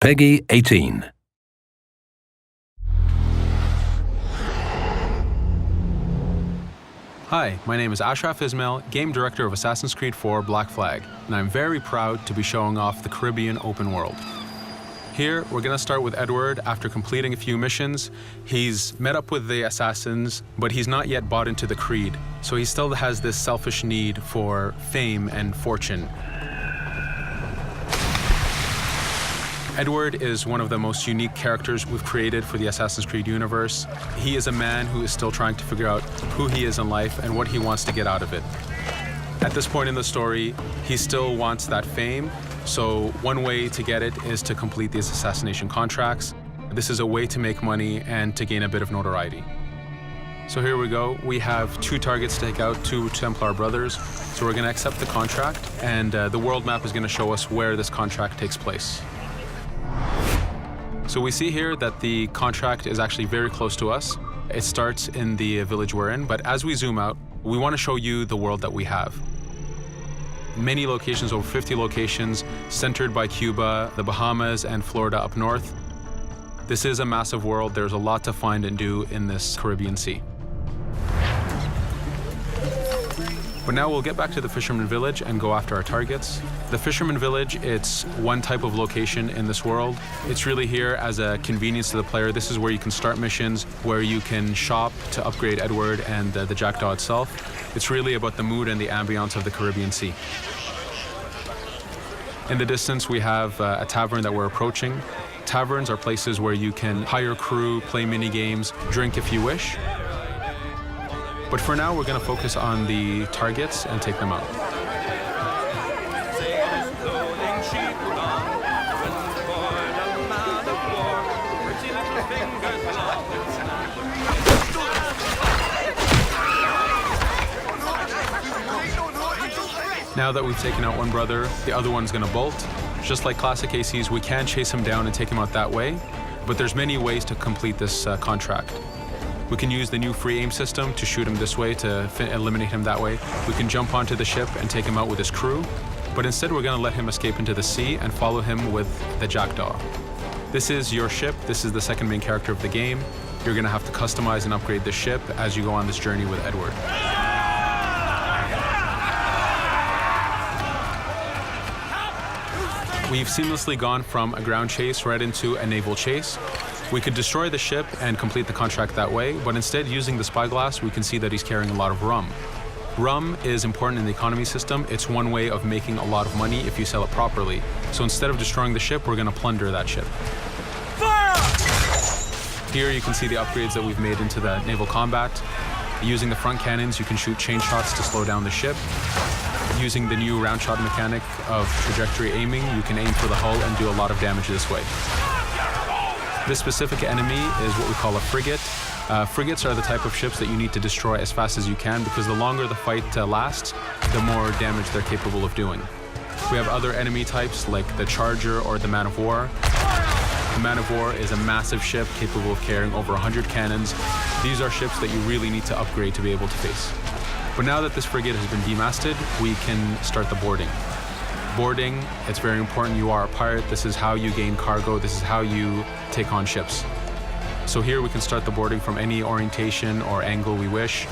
Peggy 18. Hi, my name is Ashraf Ismail, Game Director of Assassin's Creed 4 Black Flag, and I'm very proud to be showing off the Caribbean open world. Here, we're going to start with Edward. After completing a few missions, he's met up with the assassins, but he's not yet bought into the creed, so he still has this selfish need for fame and fortune. Edward is one of the most unique characters we've created for the Assassin's Creed universe. He is a man who is still trying to figure out who he is in life and what he wants to get out of it. At this point in the story, he still wants that fame, so one way to get it is to complete these assassination contracts. This is a way to make money and to gain a bit of notoriety. So here we go. We have 2 targets to take out, 2 Templar brothers. So we're going to accept the contract, and the world map is going to show us where this contract takes place. So we see here that the contract is actually very close to us. It starts in the village we're in, but as we zoom out, we want to show you the world that we have. Many locations, over 50 locations, centered by Cuba, the Bahamas, and Florida up north. This is a massive world. There's a lot to find and do in this Caribbean Sea. But now we'll get back to the Fisherman Village and go after our targets. The Fisherman Village, it's one type of location in this world. It's really here as a convenience to the player. This is where you can start missions, where you can shop to upgrade Edward and the Jackdaw itself. It's really about the mood and the ambiance of the Caribbean Sea. In the distance, we have a tavern that we're approaching. Taverns are places where you can hire crew, play mini games, drink if you wish. But for now, we're going to focus on the targets and take them out. Now that we've taken out one brother, the other one's going to bolt. Just like classic ACs, we can chase him down and take him out that way, but there's many ways to complete this contract. We can use the new free aim system to shoot him this way, to eliminate him that way. We can jump onto the ship and take him out with his crew, but instead we're going to let him escape into the sea and follow him with the Jackdaw. This is your ship. This is the second main character of the game. You're going to have to customize and upgrade the ship as you go on this journey with Edward. We've seamlessly gone from a ground chase right into a naval chase. We could destroy the ship and complete the contract that way, but instead, using the spyglass, we can see that he's carrying a lot of rum. Rum is important in the economy system. It's one way of making a lot of money if you sell it properly. So instead of destroying the ship, we're going to plunder that ship. Fire! Here you can see the upgrades that we've made into the naval combat. Using the front cannons, you can shoot chain shots to slow down the ship. Using the new round shot mechanic of trajectory aiming, you can aim for the hull and do a lot of damage this way. This specific enemy is what we call a frigate. Frigates are the type of ships that you need to destroy as fast as you can, because the longer the fight lasts, the more damage they're capable of doing. We have other enemy types like the Charger or the Man of War. The Man of War is a massive ship capable of carrying over 100 cannons. These are ships that you really need to upgrade to be able to face. But now that this frigate has been demasted, we can start the boarding. Boarding, it's very important. You are a pirate. This is how you gain cargo. This is how you take on ships. So here we can start the boarding from any orientation or angle we wish.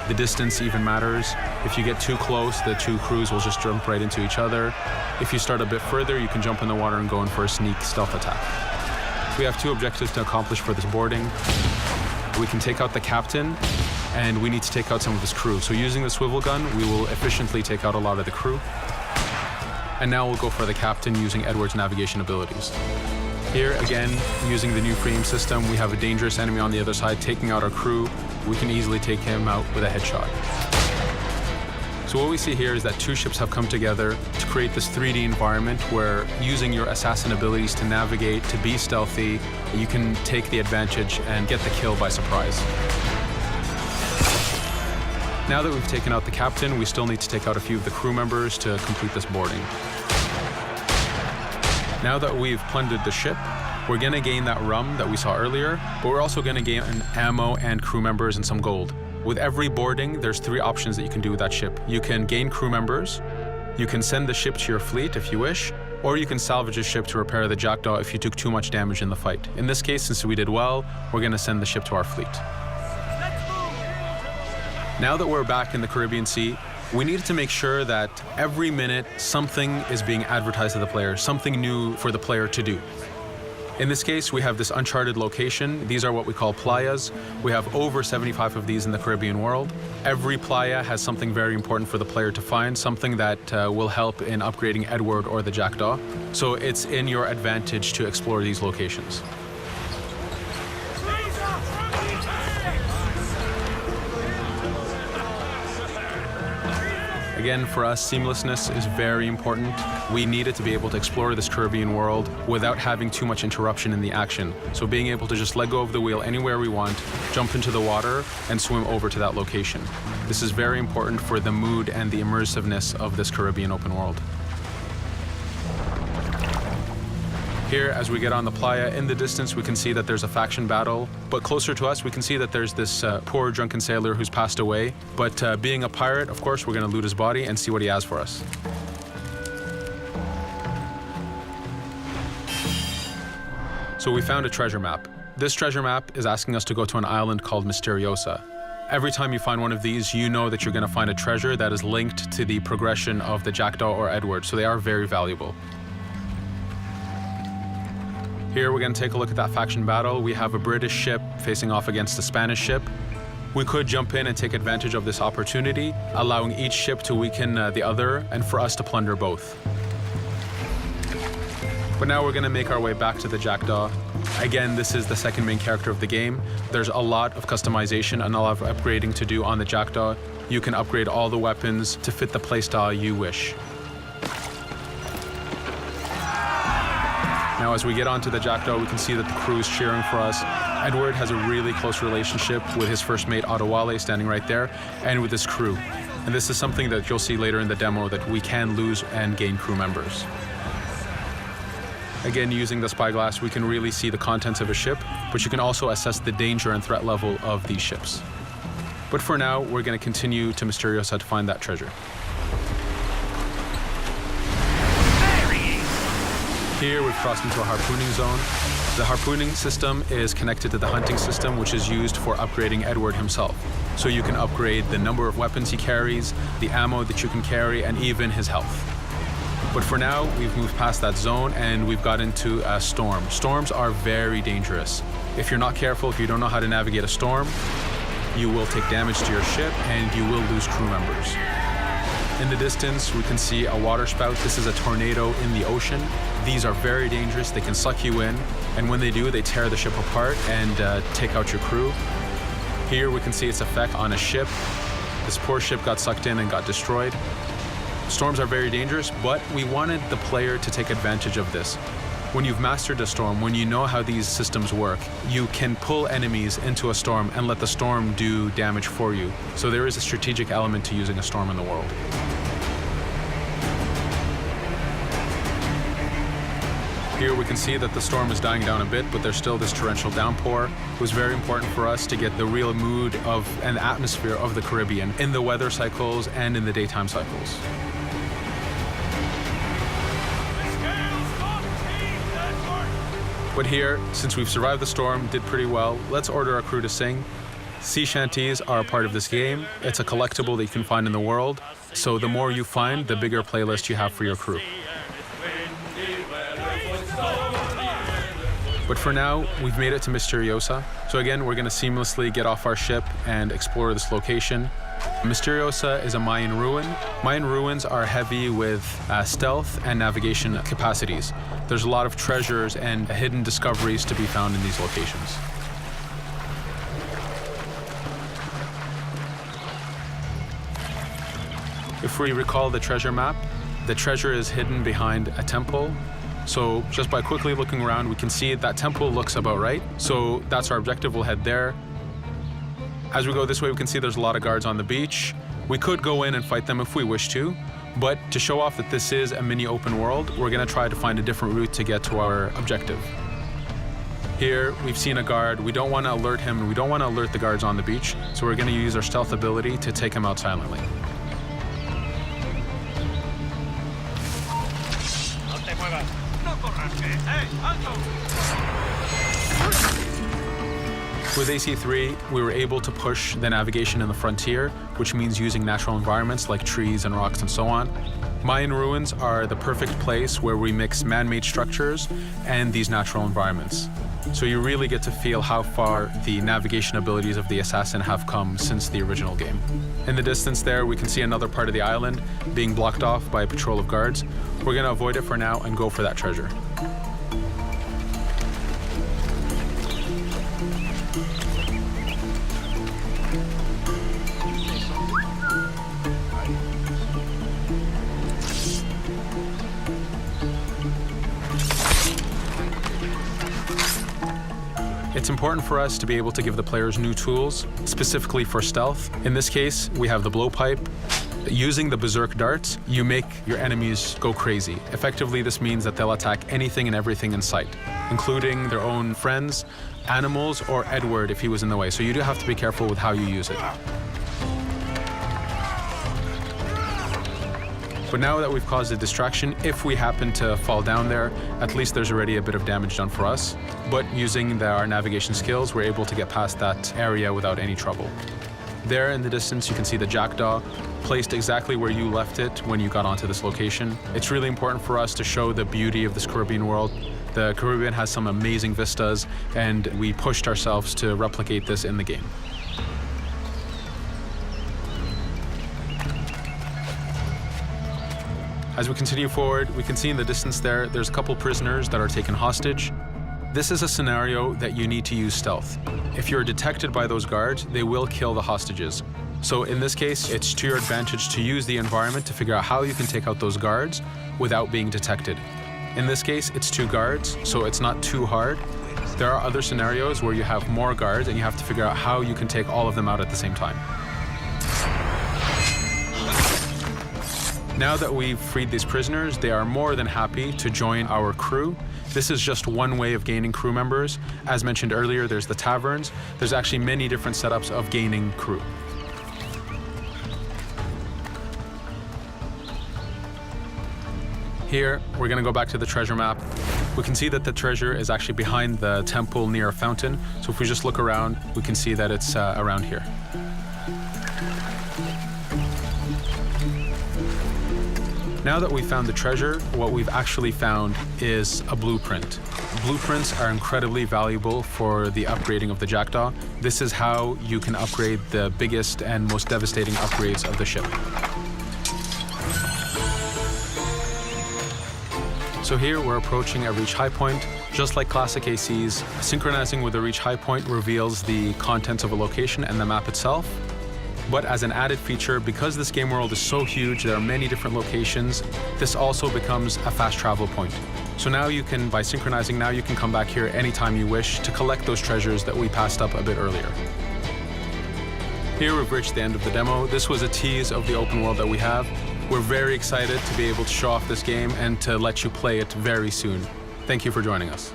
The distance even matters. If you get too close, the 2 crews will just jump right into each other. If you start a bit further, you can jump in the water and go in for a sneak stealth attack. We have 2 objectives to accomplish for this boarding. We can take out the captain, and we need to take out some of his crew. So using the swivel gun, we will efficiently take out a lot of the crew. And now we'll go for the captain using Edward's navigation abilities. Here, again, using the new free aim system, we have a dangerous enemy on the other side taking out our crew. We can easily take him out with a headshot. So what we see here is that 2 ships have come together to create this 3D environment where, using your assassin abilities to navigate, to be stealthy, you can take the advantage and get the kill by surprise. Now that we've taken out the captain, we still need to take out a few of the crew members to complete this boarding. Now that we've plundered the ship, we're going to gain that rum that we saw earlier, but we're also going to gain ammo and crew members and some gold. With every boarding, there's 3 options that you can do with that ship. You can gain crew members, you can send the ship to your fleet if you wish, or you can salvage a ship to repair the Jackdaw if you took too much damage in the fight. In this case, since we did well, we're going to send the ship to our fleet. Now that we're back in the Caribbean Sea, we needed to make sure that every minute something is being advertised to the player, something new for the player to do. In this case, we have this uncharted location. These are what we call playas. We have over 75 of these in the Caribbean world. Every playa has something very important for the player to find, something that will help in upgrading Edward or the Jackdaw. So it's in your advantage to explore these locations. Again, for us, seamlessness is very important. We needed to be able to explore this Caribbean world without having too much interruption in the action. So being able to just let go of the wheel anywhere we want, jump into the water, and swim over to that location. This is very important for the mood and the immersiveness of this Caribbean open world. Here, as we get on the playa, in the distance we can see that there's a faction battle, but closer to us we can see that there's this poor drunken sailor who's passed away. But being a pirate, of course, we're going to loot his body and see what he has for us. So we found a treasure map. This treasure map is asking us to go to an island called Misteriosa. Every time you find one of these, you know that you're going to find a treasure that is linked to the progression of the Jackdaw or Edward, so they are very valuable. Here we're going to take a look at that faction battle. We have a British ship facing off against a Spanish ship. We could jump in and take advantage of this opportunity, allowing each ship to weaken the other and for us to plunder both. But now we're going to make our way back to the Jackdaw. Again, this is the second main character of the game. There's a lot of customization and a lot of upgrading to do on the Jackdaw. You can upgrade all the weapons to fit the playstyle you wish. Now, as we get onto the Jackdaw, we can see that the crew is cheering for us. Edward has a really close relationship with his first mate, Adewale, standing right there, and with his crew. And this is something that you'll see later in the demo, that we can lose and gain crew members. Again, using the spyglass, we can really see the contents of a ship, but you can also assess the danger and threat level of these ships. But for now, we're going to continue to Misteriosa to find that treasure. Here we've crossed into a harpooning zone. The harpooning system is connected to the hunting system, which is used for upgrading Edward himself. So you can upgrade the number of weapons he carries, the ammo that you can carry, and even his health. But for now, we've moved past that zone and we've got into a storm. Storms are very dangerous. If you're not careful, if you don't know how to navigate a storm, you will take damage to your ship and you will lose crew members. In the distance, we can see a water spout. This is a tornado in the ocean. These are very dangerous. They can suck you in, and when they do, they tear the ship apart and take out your crew. Here we can see its effect on a ship. This poor ship got sucked in and got destroyed. Storms are very dangerous, but we wanted the player to take advantage of this. When you've mastered a storm, when you know how these systems work, you can pull enemies into a storm and let the storm do damage for you. So there is a strategic element to using a storm in the world. Here we can see that the storm is dying down a bit, but there's still this torrential downpour. It was very important for us to get the real mood of and the atmosphere of the Caribbean in the weather cycles and in the daytime cycles. But here, since we've survived the storm, did pretty well, let's order our crew to sing. Sea shanties are a part of this game. It's a collectible that you can find in the world. So the more you find, the bigger playlist you have for your crew. But for now, we've made it to Misteriosa. So again, we're going to seamlessly get off our ship and explore this location. Misteriosa is a Mayan ruin. Mayan ruins are heavy with stealth and navigation capacities. There's a lot of treasures and hidden discoveries to be found in these locations. If we recall the treasure map, the treasure is hidden behind a temple. So just by quickly looking around, we can see that temple looks about right. So that's our objective, we'll head there. As we go this way, we can see there's a lot of guards on the beach. We could go in and fight them if we wish to, but to show off that this is a mini open world, we're gonna try to find a different route to get to our objective. Here, we've seen a guard. We don't wanna alert him, and we don't wanna alert the guards on the beach, so we're gonna use our stealth ability to take him out silently. No te muevas. With AC3, we were able to push the navigation in the frontier, which means using natural environments like trees and rocks and so on. Mayan ruins are the perfect place where we mix man-made structures and these natural environments. So you really get to feel how far the navigation abilities of the assassin have come since the original game. In the distance there, we can see another part of the island being blocked off by a patrol of guards. We're going to avoid it for now and go for that treasure. It's important for us to be able to give the players new tools, specifically for stealth. In this case, we have the blowpipe. Using the berserk darts, you make your enemies go crazy. Effectively, this means that they'll attack anything and everything in sight, including their own friends, animals, or Edward if he was in the way. So you do have to be careful with how you use it. But now that we've caused a distraction, if we happen to fall down there, at least there's already a bit of damage done for us. But using our navigation skills, we're able to get past that area without any trouble. There in the distance, you can see the jackdaw placed exactly where you left it when you got onto this location. It's really important for us to show the beauty of this Caribbean world. The Caribbean has some amazing vistas, and we pushed ourselves to replicate this in the game. As we continue forward, we can see in the distance there's a couple prisoners that are taken hostage. This is a scenario that you need to use stealth. If you're detected by those guards, they will kill the hostages. So in this case, it's to your advantage to use the environment to figure out how you can take out those guards without being detected. In this case, it's 2 guards, so it's not too hard. There are other scenarios where you have more guards and you have to figure out how you can take all of them out at the same time. Now that we've freed these prisoners, they are more than happy to join our crew. This is just one way of gaining crew members. As mentioned earlier, there's the taverns. There's actually many different setups of gaining crew. Here, we're going to go back to the treasure map. We can see that the treasure is actually behind the temple near a fountain. So if we just look around, we can see that it's around here. Now that we've found the treasure, what we've actually found is a blueprint. Blueprints are incredibly valuable for the upgrading of the jackdaw. This is how you can upgrade the biggest and most devastating upgrades of the ship. So here we're approaching a reach high point. Just like classic ACs, synchronizing with a reach high point reveals the contents of a location and the map itself. But as an added feature, because this game world is so huge, there are many different locations, this also becomes a fast travel point. So now you can, by synchronizing, now you can come back here anytime you wish to collect those treasures that we passed up a bit earlier. Here we've reached the end of the demo. This was a tease of the open world that we have. We're very excited to be able to show off this game and to let you play it very soon. Thank you for joining us.